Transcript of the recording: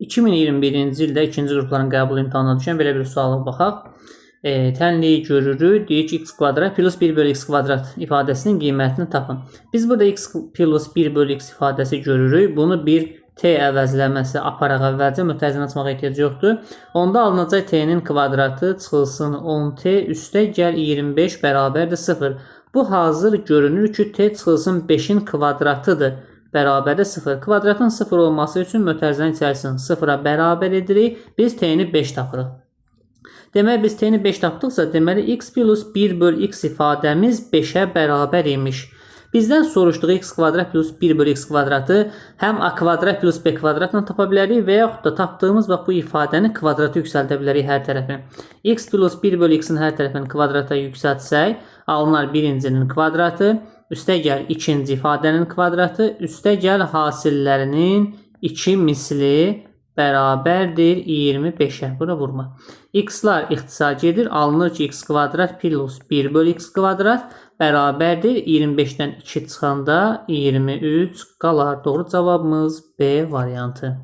2021-ci ildə ikinci qrupların qəbul imtahanına düşən belə bir suala baxaq. Tənliyi görürük. Deyir ki, x kvadrat plus 1 bölü x kvadrat ifadəsinin qiymətini tapın. Biz burada x plus 1 bölü x ifadəsi görürük. Bunu bir t əvəzləməsi aparaq əvvəlcə, mütərizəni açmağa ehtiyac yoxdur. Onda alınacaq t'nin kvadratı çıxılsın 10t üstə gəl 25 bərabərdir 0. Bu hazır görünür ki, t çıxılsın 5'in kvadratıdır. Bərabərdə 0. Kvadratın 0 olması üçün mütərizənin içərisini 0'a bərabər edirik. Biz t'ni 5 tapırıq. Demək, biz t'ni 5 tapdıqsa, deməli x plus 1 bölü x ifadəmiz 5'ə bərabər imiş. Bizdən soruşduğu x kvadrat plus 1 bölü x kvadratı həm a kvadrat plus b kvadratla tapa bilərik və yaxud da tapdığımız bu ifadəni kvadrata yüksəldə bilərik hər tərəfini. X plus 1 bölü x-in hər tərəfini kvadrata yüksəltsək, alınar birincinin kvadratı, üstə gəl ikinci ifadənin kvadratı, üstə gəl hasillərinin 2 misli bərabərdir 25'ə. Buna vurma. X'lar ixtisar gedir. Alınır ki, x kvadrat plus 1 bölü x kvadrat bərabərdir 25'dən 2 çıxanda 23 qalar. Doğru cavabımız B variantı.